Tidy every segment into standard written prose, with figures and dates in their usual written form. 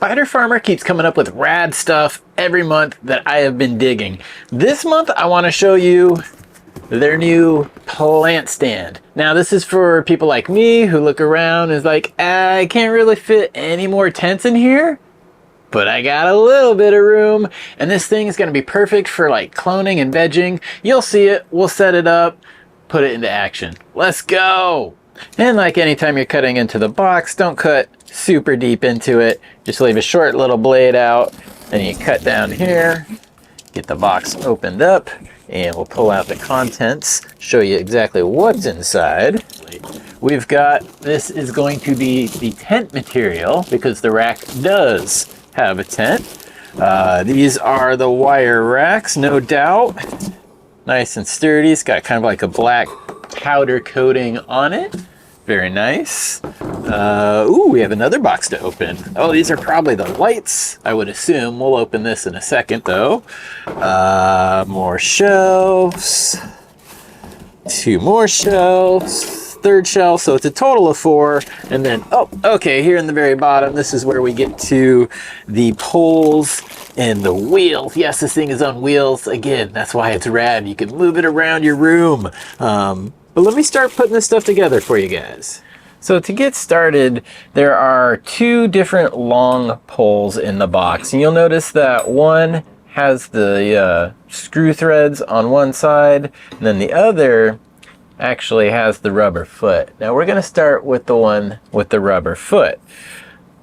Spider Farmer keeps coming up with rad stuff every month that I have been digging. This month I want to show you their new plant stand. Now this is for people like me who look around and is like, I can't really fit any more tents in here, but I got a little bit of room, and this thing is going to be perfect for like cloning and vegging. You'll see it, we'll set it up, put it into action. Let's go! And like anytime you're cutting into the box, don't cut super deep into it. Just leave a short little blade out, and you cut down here, get the box opened up, and we'll pull out the contents, show you exactly what's inside. We've got, this is going to be the tent material because the rack does have a tent. These are the wire racks, no doubt. Nice and sturdy. It's got kind of like a black powder coating on it. Very nice. Ooh, we have another box to open. Oh, these are probably the lights, I would assume. We'll open this in a second, though. More shelves. 2 more shelves. 3rd shelf, so it's a total of 4. And then, oh, okay, here in the very bottom, this is where we get to the poles and the wheels. Yes, this thing is on wheels. Again, that's why it's rad. You can move it around your room. But let me start putting this stuff together for you guys. So to get started, there are 2 different long poles in the box. And you'll notice that one has the screw threads on one side, and then the other actually has the rubber foot. Now we're going to start with the one with the rubber foot.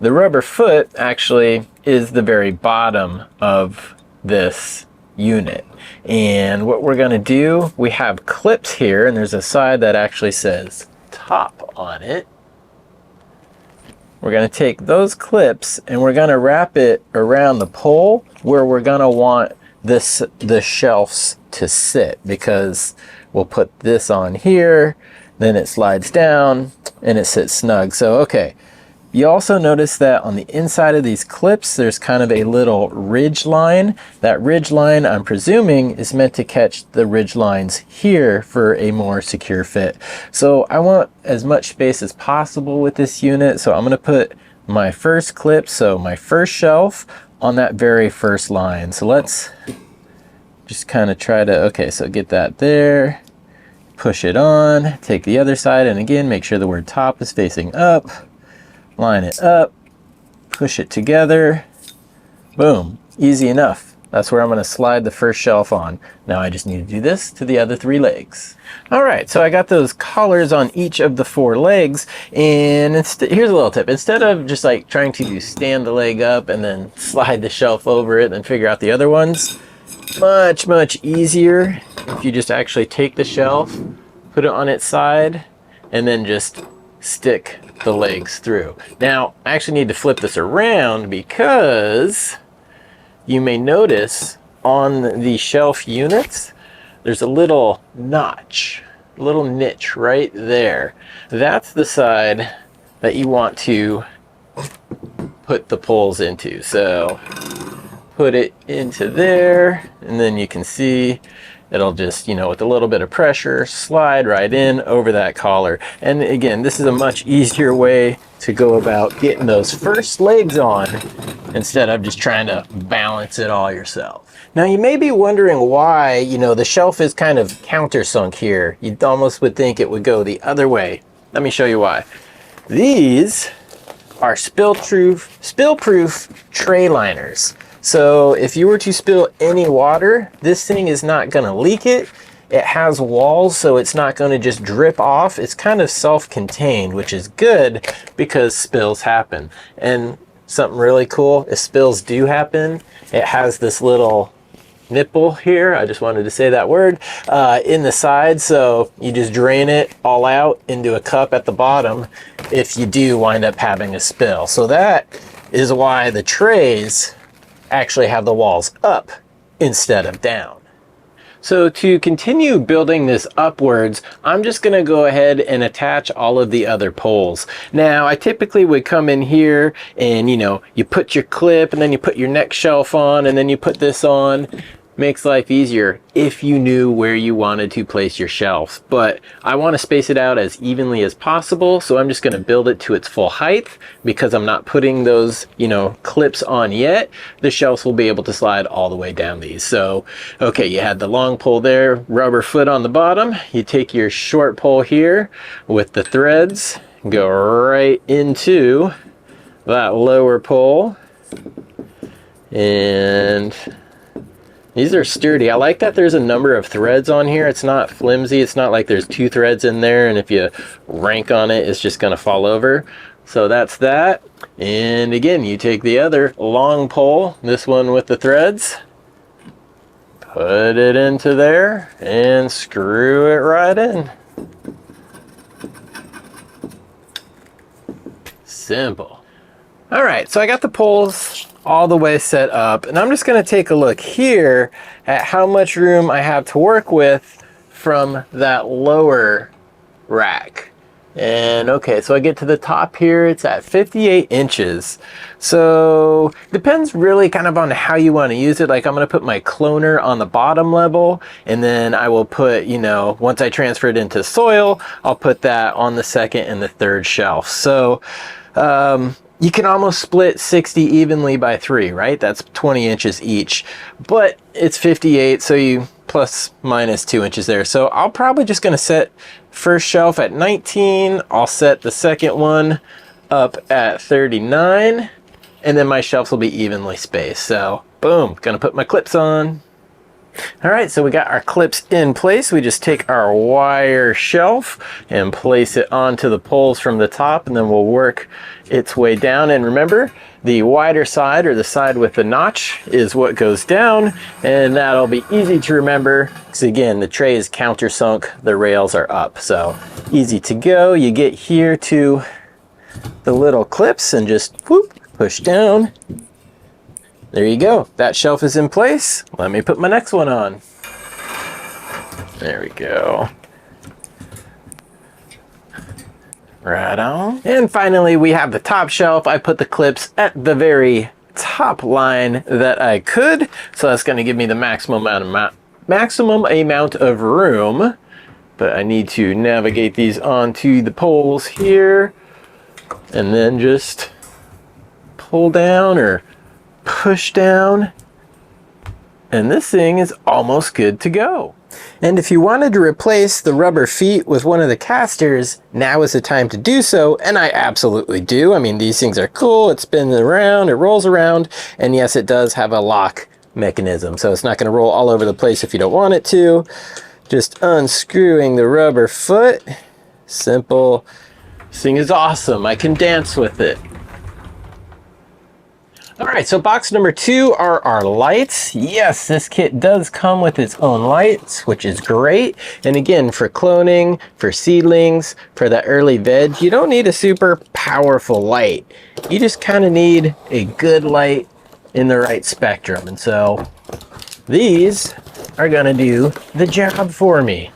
The rubber foot actually is the very bottom of this unit. And what we're going to do, we have clips here, and there's a side that actually says top on it. We're going to take those clips and we're going to wrap it around the pole where we're going to want the shelves to sit, because we'll put this on here, then it slides down and it sits snug. So okay, you also notice that on the inside of these clips there's kind of a little ridge line. That ridge line, I'm presuming, is meant to catch the ridge lines here for a more secure fit. So I want as much space as possible with this unit, so I'm going to put my first clip, so my first shelf, on that very first line. So let's just kind of try to, okay, so get that there, push it on, take the other side, and again make sure the word top is facing up. Line it up, push it together, boom, easy enough. That's where I'm going to slide the first shelf on. Now I just need to do this to the other 3 legs. All right, so I got those collars on each of the 4 legs, and here's a little tip. Instead of just like trying to stand the leg up and then slide the shelf over it and figure out the other ones, much easier if you just actually take the shelf, put it on its side, and then just stick the legs through. Now I actually need to flip this around because you may notice on the shelf units there's a little notch, a little niche right there. That's the side that you want to put the poles into. So put it into there, and then you can see it'll just, you know, with a little bit of pressure, slide right in over that collar. And again, this is a much easier way to go about getting those first legs on instead of just trying to balance it all yourself. Now you may be wondering why, you know, the shelf is kind of countersunk here. You almost would think it would go the other way. Let me show you why. These are spill-proof tray liners. So if you were to spill any water, this thing is not going to leak it. It has walls, so it's not going to just drip off. It's kind of self-contained, which is good because spills happen. And something really cool, if spills do happen, it has this little nipple here, I just wanted to say that word, in the side, so you just drain it all out into a cup at the bottom if you do wind up having a spill. So that is why the trays actually have the walls up instead of down. So to continue building this upwards, I'm just going to go ahead and attach all of the other poles. Now I typically would come in here and, you know, you put your clip and then you put your next shelf on and then you put this on. makes life easier if you knew where you wanted to place your shelves. But I want to space it out as evenly as possible, so I'm just going to build it to its full height. Because I'm not putting those, you know, clips on yet, the shelves will be able to slide all the way down these. So, okay, you had the long pole there, rubber foot on the bottom. You take your short pole here with the threads, go right into that lower pole, and these are sturdy. I like that there's a number of threads on here. It's not flimsy. It's not like there's 2 threads in there, and if you rank on it, it's just going to fall over. So that's that. And again, you take the other long pole, this one with the threads, put it into there, and screw it right in. Simple. All right, so I got the poles all the way set up, and I'm just going to take a look here at how much room I have to work with from that lower rack. And okay, so I get to the top here, it's at 58 inches. So depends really kind of on how you want to use it. Like I'm going to put my cloner on the bottom level, and then I will put, you know, once I transfer it into soil, I'll put that on the second and the third shelf. So you can almost split 60 evenly by 3, right? That's 20 inches each, but it's 58, so you plus minus 2 inches there. So I'll probably just gonna set first shelf at 19. I'll set the second one up at 39, and then my shelves will be evenly spaced. So boom, gonna put my clips on. All right, so we got our clips in place. We just take our wire shelf and place it onto the poles from the top, and then we'll work its way down. And remember, the wider side, or the side with the notch, is what goes down, and that'll be easy to remember because again, the tray is countersunk, the rails are up, so easy to go. You get here to the little clips and just whoop, push down. There you go. That shelf is in place. Let me put my next one on. There we go. Right on. And finally, we have the top shelf. I put the clips at the very top line that I could. So that's going to give me the maximum amount of room. But I need to navigate these onto the poles here. And then just pull down or push down, and this thing is almost good to go. And if you wanted to replace the rubber feet with one of the casters, now is the time to do so, and I absolutely do. I mean, these things are cool. It spins around, it rolls around, and yes, it does have a lock mechanism, so it's not going to roll all over the place if you don't want it to. Just unscrewing the rubber foot. Simple. This thing is awesome. I can dance with it. All right, so box number 2 are our lights. Yes, this kit does come with its own lights, which is great. And again, for cloning, for seedlings, for that early veg, you don't need a super powerful light. You just kind of need a good light in the right spectrum. And so these are gonna do the job for me.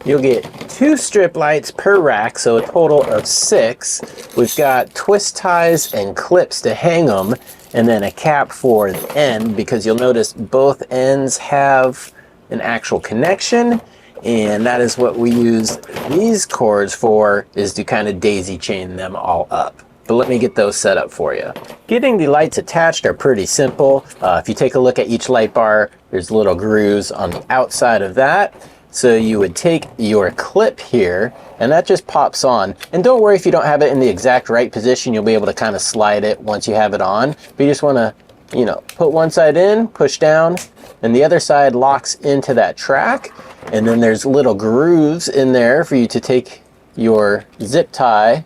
You'll get 2 strip lights per rack, so a total of 6. We've got twist ties and clips to hang them, and then a cap for the end, because you'll notice both ends have an actual connection, and that is what we use these cords for, is to kind of daisy chain them all up. But let me get those set up for you. Getting the lights attached are pretty simple. If you take a look at each light bar, there's little grooves on the outside of that. So you would take your clip here, and that just pops on. And don't worry if you don't have it in the exact right position, you'll be able to kind of slide it once you have it on. But you just want to, you know, put one side in, push down, and the other side locks into that track. And then there's little grooves in there for you to take your zip tie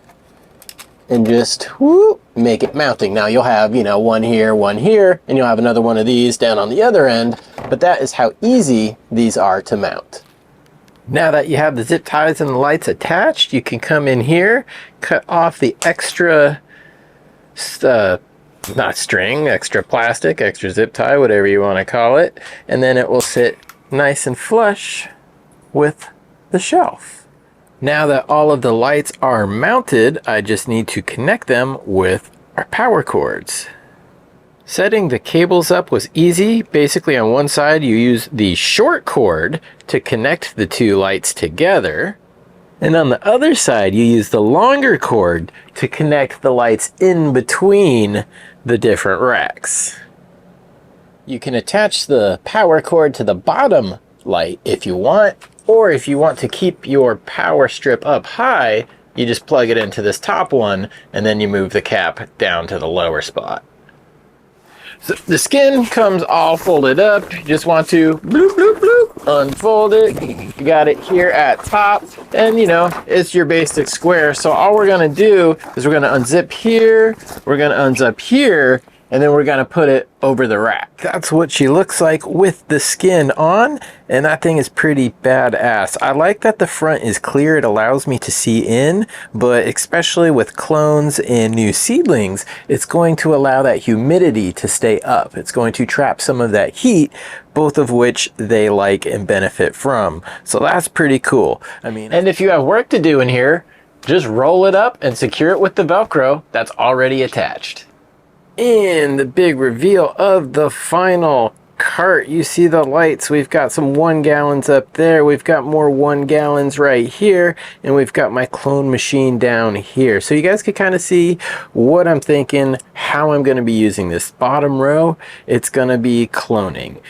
and just whoop, make it mounting. Now you'll have, you know, one here, and you'll have another one of these down on the other end. But that is how easy these are to mount. Now that you have the zip ties and the lights attached, you can come in here, cut off the extra, not string, extra plastic, extra zip tie, whatever you want to call it, and then it will sit nice and flush with the shelf. Now that all of the lights are mounted, I just need to connect them with our power cords. Setting the cables up was easy. Basically on one side you use the short cord to connect the two lights together. And on the other side you use the longer cord to connect the lights in between the different racks. You can attach the power cord to the bottom light if you want, or if you want to keep your power strip up high, you just plug it into this top one and then you move the cap down to the lower spot. So the skin comes all folded up. You just want to bloop, bloop, bloop, unfold it. You got it here at top, and you know, it's your basic square. So all we're gonna do is we're gonna unzip here, we're gonna unzip here, and then we're gonna put it over the rack. That's what she looks like with the skin on, and that thing is pretty badass. I like that the front is clear. It allows me to see in, but especially with clones and new seedlings, it's going to allow that humidity to stay up. It's going to trap some of that heat, both of which they like and benefit from. So that's pretty cool. I mean, and if you have work to do in here, just roll it up and secure it with the Velcro that's already attached. In the big reveal of the final cart, you see the lights. We've got some 1 gallons up there, we've got more 1 gallons right here, and we've got my clone machine down here. So you guys can kind of see what I'm thinking, how I'm going to be using this. Bottom row, it's going to be cloning,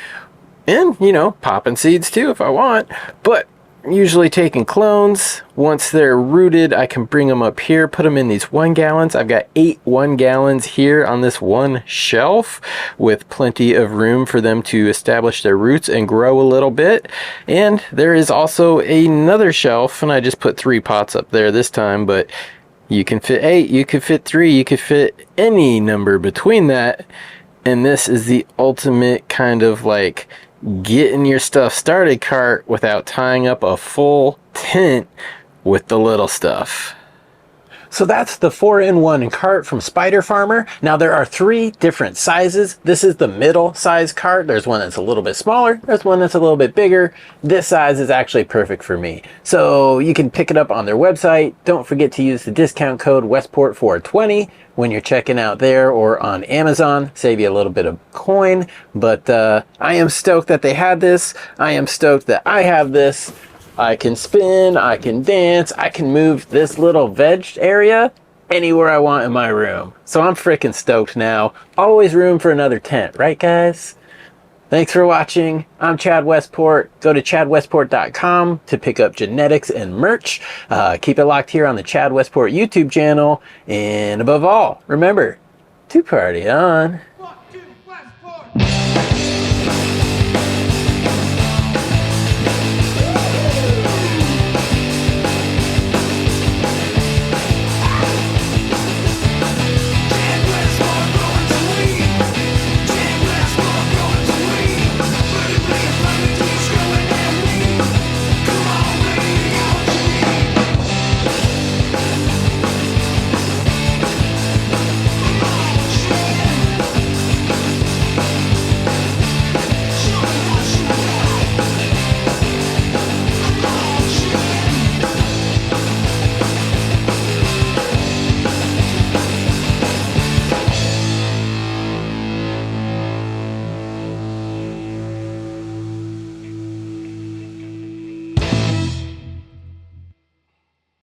and you know, popping seeds too if I want, but usually taking clones. Once they're rooted, I can bring them up here, put them in these 1 gallons. I've got 8 1 gallons here on this one shelf with plenty of room for them to establish their roots and grow a little bit. And there is also another shelf, and I just put 3 pots up there this time, but you can fit 8, you could fit 3, you could fit any number between that. And this is the ultimate kind of like getting your stuff started cart without tying up a full tent with the little stuff. So that's the 4-in-1 cart from Spider Farmer. Now there are 3 different sizes. This is the middle size cart. There's one that's a little bit smaller. There's one that's a little bit bigger. This size is actually perfect for me. So you can pick it up on their website. Don't forget to use the discount code Westport420 when you're checking out there or on Amazon. Save you a little bit of coin. But I am stoked that they had this. I am stoked that I have this. I can spin, I can dance, I can move this little veg area anywhere I want in my room. So I'm freaking stoked now. Always room for another tent, right guys? Thanks for watching. I'm Chad Westport. Go to chadwestport.com to pick up genetics and merch. Keep it locked here on the Chad Westport YouTube channel. And above all, remember to party on.